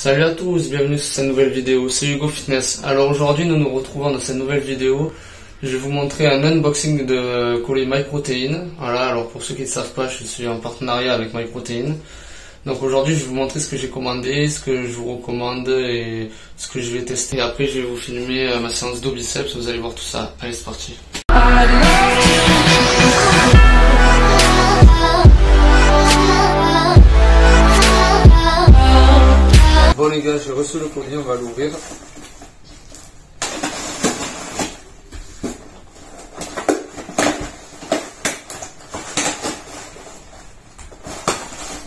Salut à tous, bienvenue sur cette nouvelle vidéo, c'est Hugo Fitness. Alors aujourd'hui nous nous retrouvons dans cette nouvelle vidéo. Je vais vous montrer un unboxing de colis MyProtein. Voilà, alors pour ceux qui ne savent pas, je suis en partenariat avec MyProtein. Donc aujourd'hui je vais vous montrer ce que j'ai commandé, ce que je vous recommande et ce que je vais tester. Et après je vais vous filmer ma séance d'eau biceps, vous allez voir tout ça. Allez, c'est parti. Bon les gars, j'ai reçu le colis, on va l'ouvrir.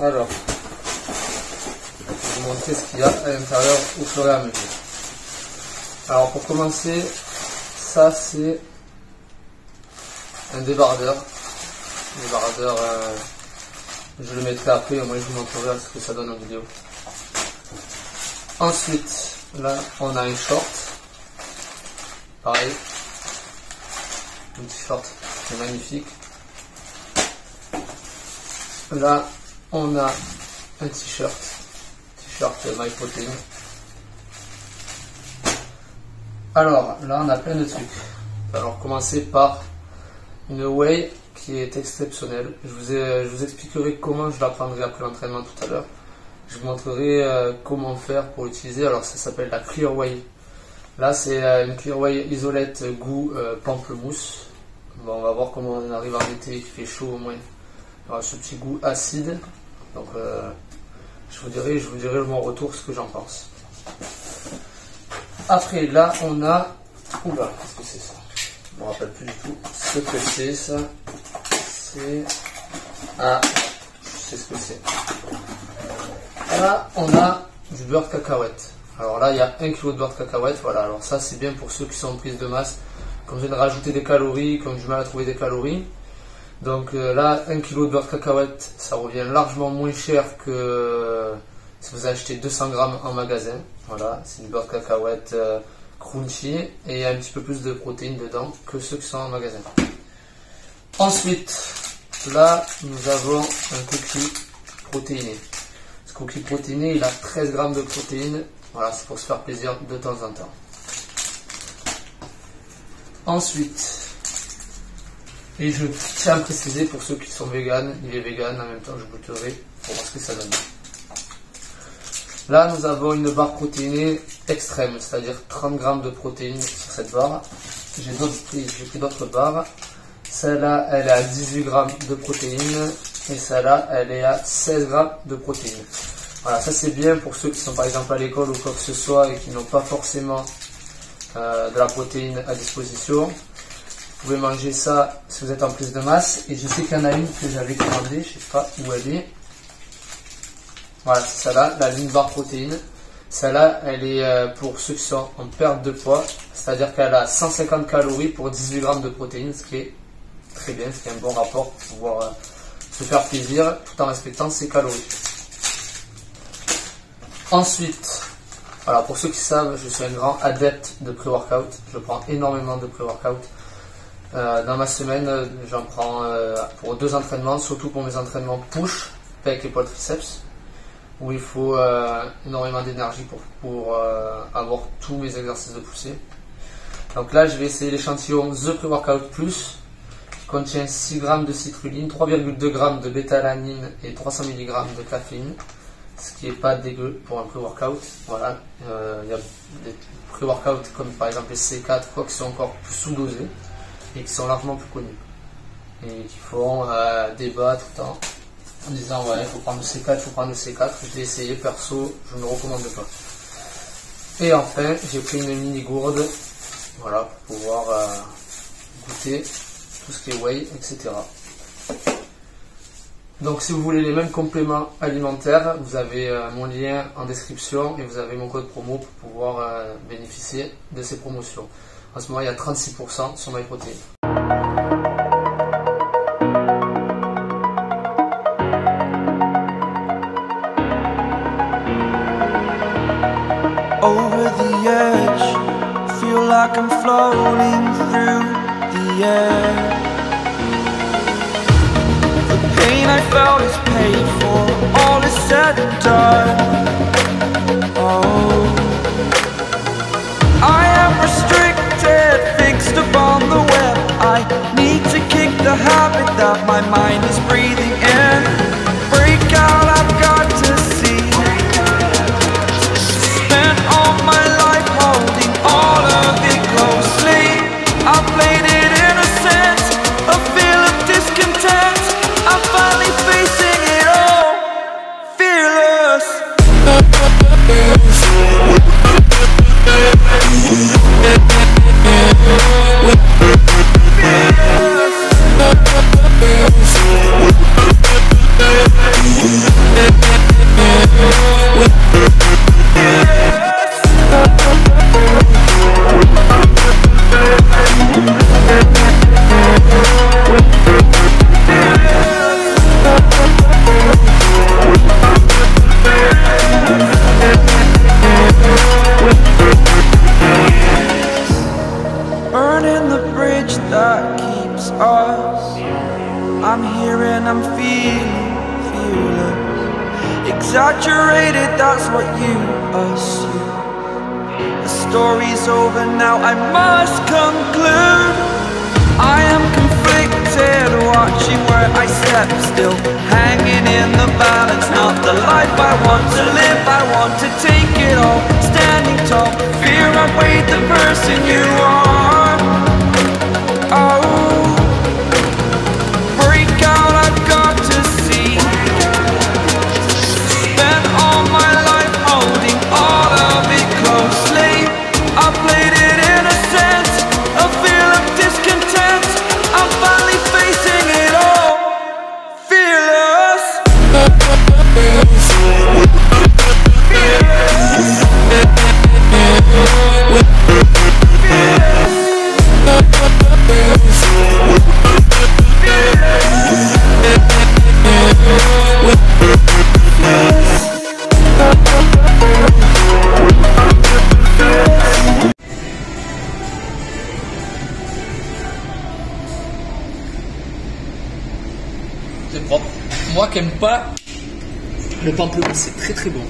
Alors, je vais vous montrer ce qu'il y a à l'intérieur au fur et à mesure. Alors pour commencer, ça c'est un débardeur. Je le mettrai après, au moins je vous montrerai ce que ça donne en vidéo. Ensuite, là on a un short, pareil, un t-shirt, c'est magnifique. Là on a un t-shirt MyProtein. Alors là on a plein de trucs. Alors commencer par une whey qui est exceptionnelle. Je vous expliquerai comment je la prendrai après l'entraînement tout à l'heure. Je vous montrerai comment faire pour l'utiliser. Alors ça s'appelle la Clear Whey. Là c'est une Clear Whey isolette goût pamplemousse. Bon, on va voir comment on arrive en été, il fait chaud au moins. Il y aura ce petit goût acide. Donc je vous dirai mon retour ce que j'en pense. Après là on a... Oula, qu'est-ce que c'est ça? Je ne me rappelle plus du tout ce que c'est ça. C'est... Ah, je sais ce que c'est. Là, on a du beurre de cacahuète. Alors là, il y a 1 kg de beurre de cacahuète. Voilà, alors ça, c'est bien pour ceux qui sont en prise de masse, qui ont besoin de rajouter des calories, qui ont du mal à trouver des calories. Donc là, 1 kg de beurre de cacahuète, ça revient largement moins cher que si vous achetez 200 grammes en magasin. Voilà, c'est du beurre de cacahuète crunchy et il y a un petit peu plus de protéines dedans que ceux qui sont en magasin. Ensuite, là, nous avons un cookie protéiné. Ce cookie protéiné, il a 13 grammes de protéines. Voilà, c'est pour se faire plaisir de temps en temps. Ensuite, et je tiens à préciser pour ceux qui sont véganes, il est vegan, en même temps je goûterai pour voir ce que ça donne. Là, nous avons une barre protéinée extrême, c'est-à-dire 30 grammes de protéines sur cette barre. J'ai pris d'autres barres. Celle-là, elle est à 18 grammes de protéines. Et celle-là, elle est à 16 grammes de protéines. Voilà, ça c'est bien pour ceux qui sont par exemple à l'école ou quoi que ce soit et qui n'ont pas forcément de la protéine à disposition. Vous pouvez manger ça si vous êtes en prise de masse. Et je sais qu'il y en a une que j'avais commandée, je ne sais pas où elle est. Voilà, c'est celle-là, la ligne barre protéine. Celle-là, elle est pour ceux qui sont en perte de poids. C'est-à-dire qu'elle a 150 calories pour 18 grammes de protéines, ce qui est très bien, ce qui est un bon rapport pour pouvoir se faire plaisir tout en respectant ses calories. Ensuite, voilà, pour ceux qui savent, je suis un grand adepte de pré-workout. Je prends énormément de pré-workout. Dans ma semaine, j'en prends pour 2 entraînements, surtout pour mes entraînements push, pec, épaule, triceps, où il faut énormément d'énergie pour avoir tous mes exercices de poussée. Donc là, je vais essayer l'échantillon The Pre-Workout Plus, qui contient 6 g de citrulline, 3,2 g de bêta-alanine et 300 mg de caféine, ce qui n'est pas dégueu pour un pré-workout. Voilà, il y a des pré-workouts comme par exemple les C4 quoi, qui sont encore plus sous-dosés et qui sont largement plus connus et qui font débat tout le temps en disant ouais, il faut prendre le C4, il faut prendre le C4. Je l'ai essayé, perso, je ne le recommande pas. Et enfin, j'ai pris une mini gourde, voilà, pour pouvoir goûter tout ce qui est whey, etc. Donc si vous voulez les mêmes compléments alimentaires, vous avez mon lien en description et vous avez mon code promo pour pouvoir bénéficier de ces promotions. En ce moment, il y a 36% sur MyProtein. Over the edge, feel like I'm floating through the air. The pain I felt is paid for, all is said and done. that's what you assume. The story's over now, I must conclude. I am conflicted, watching where I step still, hanging in the balance, not the life I want to live. I want to take it all, standing tall, fear outweighed the person you are. Oh, break out, I've got to see. Spent all my life holding all of it closely. I played it innocent, a feel of discontent. I'm finally facing it all, fearless. C'est propre. Moi qui aime pas le pamplemousse, c'est très très bon.